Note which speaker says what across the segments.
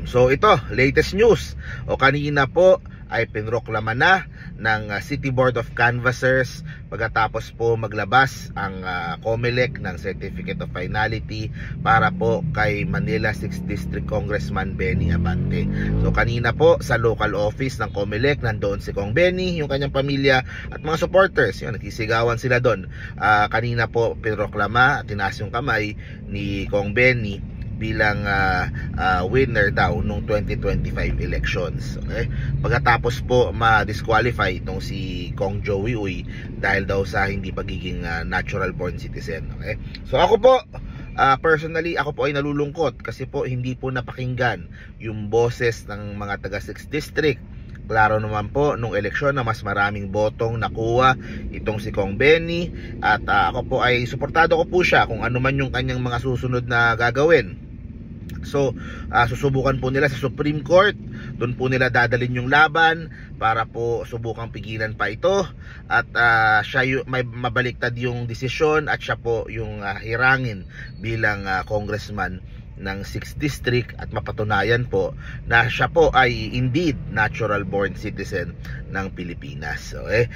Speaker 1: So ito, latest news. O kanina po ay pinroklama na ng City Board of Canvassers pagkatapos po maglabas ang COMELEC ng Certificate of Finality para po kay Manila 6th District Congressman Benny Abante. So kanina po sa local office ng COMELEC nandoon si Kong Benny, yung kanyang pamilya at mga supporters. Yun, nagsisigawan sila doon. Kanina po pinroklama at tinaas yung kamay ni Kong Benny bilang winner daw nung 2025 elections. Okay? Pagkatapos po ma-disqualify itong si Kong Joey Uy dahil daw sa hindi pagiging natural born citizen. Okay? So ako po personally, ako po ay nalulungkot kasi po hindi po napakinggan yung boses ng mga taga 6th District. Klaro naman po nung eleksyon na mas maraming botong nakuha itong si Kong Benny at ako po ay suportado ko po siya kung ano man yung kanyang mga susunod na gagawin. So susubukan po nila sa Supreme Court, doon po nila dadalhin yung laban para po subukang pigilan pa ito at siya may mabaliktad yung desisyon at siya po yung hirangin bilang congressman ng 6th District at mapatunayan po na siya po ay indeed natural born citizen ng Pilipinas. Okay?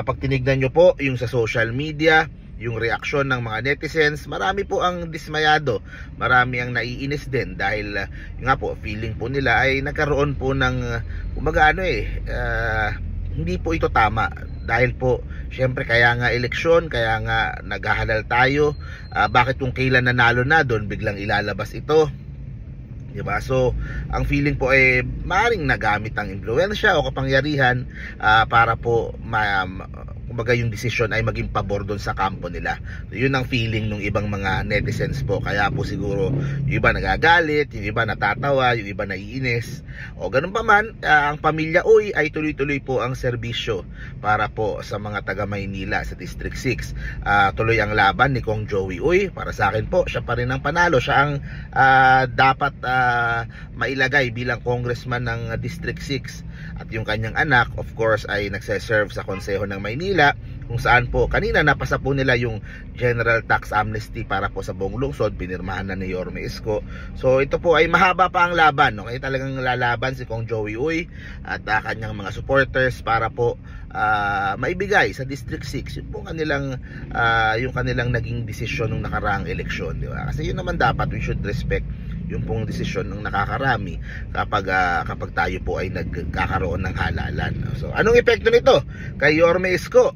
Speaker 1: Pag tinignan nyo po yung sa social media, yung reaksyon ng mga netizens, marami po ang dismayado, marami ang naiinis din dahil nga po feeling po nila ay nagkaroon po ng kumbaga hindi po ito tama dahil po syempre kaya nga eleksyon, kaya nga naghahalal tayo, bakit kung kailan nanalo na doon biglang ilalabas ito, diba? So ang feeling po ay maaaring nagamit ang impluwensya o kapangyarihan para po kumbaga yung decision ay maging pabor doon sa kampo nila. So, yun ang feeling ng ibang mga netizens po. Kaya po siguro yung iba nagagalit, yung iba natatawa, yung iba naiinis. O ganun pa man, ang pamilya Uy ay tuloy-tuloy po ang serbisyo para po sa mga taga Maynila sa District 6. Tuloy ang laban ni Kong Joey Uy. Para sa akin po, siya pa rin ang panalo. Siya ang dapat mailagay bilang congressman ng District 6. At yung kanyang anak, of course, ay nagse-serve sa Konseho ng Maynila, kung saan po kanina napasa po nila yung General Tax Amnesty para po sa buong lungsod, pinirmahan na ni Yorme Isko. So ito po ay mahaba pa ang laban, no? Kaya talagang lalaban si Kong Joey Uy at kanyang mga supporters para po maibigay sa District 6 yung po kanilang yung kanilang naging desisyon ng nakaraang eleksyon, di ba? Kasi yun naman dapat, we should respect yung pong desisyon ng nakakarami kapag tayo po ay nagkakaroon ng halalan. So anong epekto nito kay Yorme Isko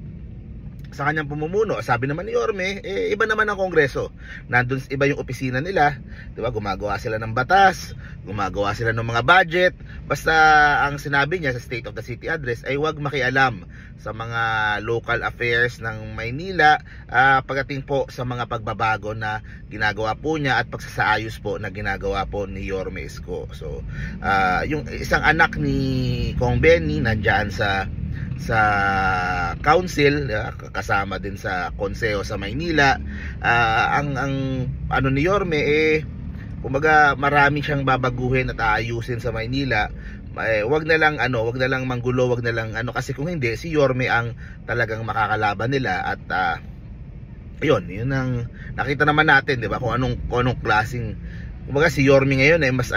Speaker 1: sa kanyang pumumuno? Sabi naman ni Yorme, iba naman ang Kongreso. Nandun iba yung opisina nila, 'di ba? Gumagawa sila ng batas, gumagawa sila ng mga budget. Basta ang sinabi niya sa State of the City Address ay huwag makialam sa mga local affairs ng Maynila pagdating po sa mga pagbabago na ginagawa po niya at pagsasaayos po na ginagawa po ni Yorme Isko. So yung isang anak ni Kong Benny nandiyan sa council, kasama din sa konseho sa Maynila. Ang ano ni Yorme kumbaga marami siyang babaguhin at aayusin sa Maynila. Wag na lang manggulo, wag na lang kasi kung hindi si Yorme ang talagang makakalaban nila at yun ang nakita naman natin, 'di ba? Kung anong klaseng kumbaga si Yorme ngayon ay mas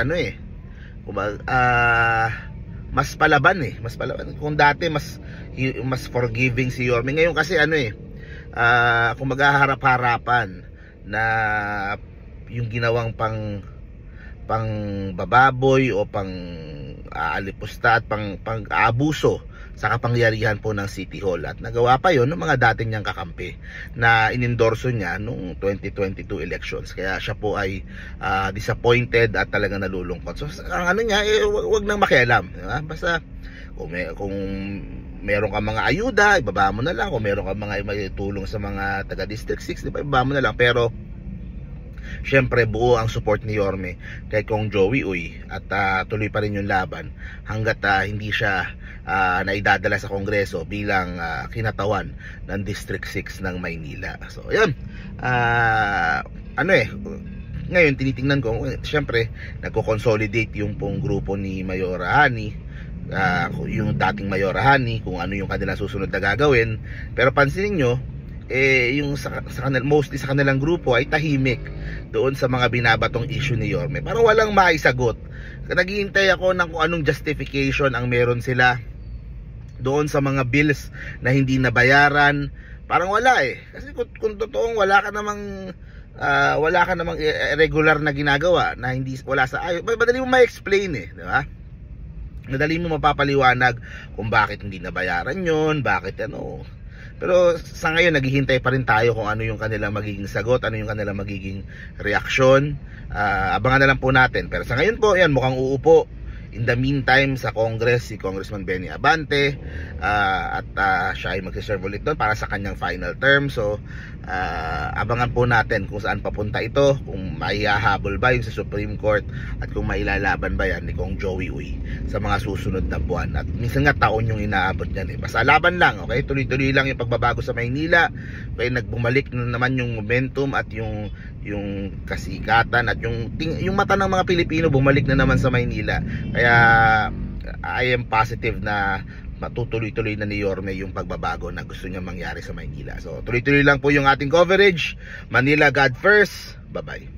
Speaker 1: kumbaga mas palaban kung dati mas forgiving si Yorme, ngayon kasi kumbaga harap-harapan na yung ginawang pang bababoy o pang alipusta at pang abuso sa kapangyarihan po ng City Hall, at nagawa pa yon ng mga dating niyang kakampi na inendorso niya noong 2022 elections. Kaya siya po ay disappointed at talagang nalulungkot. So ang niya, wag nang makialam, diba? Basta kung meron ka mga ayuda, ibaba mo na lang. Kung meron ka mga tulong sa mga taga District 6, diba, ibaba mo na lang. Pero syempre buo ang support ni Yorme kay Kong Joey Uy at tuloy pa rin yung laban hanggat hindi siya naidadala sa Kongreso bilang kinatawan ng District 6 ng Maynila. So ayan, ngayon tinitingnan ko, syempre nagko-consolidate yung pong grupo ni Mayor Hani, yung dating Mayor Hani, kung ano yung kanilang susunod na gagawin. Pero pansinin nyo, yung mostly sa kanilang grupo ay tahimik doon sa mga binabatong issue ni Yorme. Parang walang maisagot naghihintay ako ng kung anong justification ang meron sila doon sa mga bills na hindi nabayaran. Parang wala eh. Kasi kung totoong wala ka namang irregular na ginagawa na hindi wala sa ayos, madali mo ma-explain eh, di ba? Madali mo mapapaliwanag kung bakit hindi nabayaran yon, bakit ano. Pero sa ngayon naghihintay pa rin tayo kung ano yung kanilang magiging sagot, ano yung kanilang magiging reaksyon. Abangan na lang po natin. Pero sa ngayon po, yan, mukhang uupo in the meantime sa Congress si Congressman Benny Abante, at siya ay magsiserve ulit doon para sa kanyang final term. So abangan po natin kung saan papunta ito, kung maihahabol ba yung sa Supreme Court at kung mailalaban ba yan ni Kong Joey Uy sa mga susunod na buwan. At minsan nga taon yung inaabot yan eh. Basta laban lang, okay? Tuloy-tuloy lang yung pagbabago sa Maynila. Okay, nagbumalik na naman yung momentum at yung kasikatan at yung mata ng mga Pilipino bumalik na naman sa Maynila. Kaya I am positive na matutuloy-tuloy na ni Yorme yung pagbabago na gusto niya mangyari sa Maynila. So tuloy-tuloy lang po yung ating coverage. Manila, God first. Bye-bye.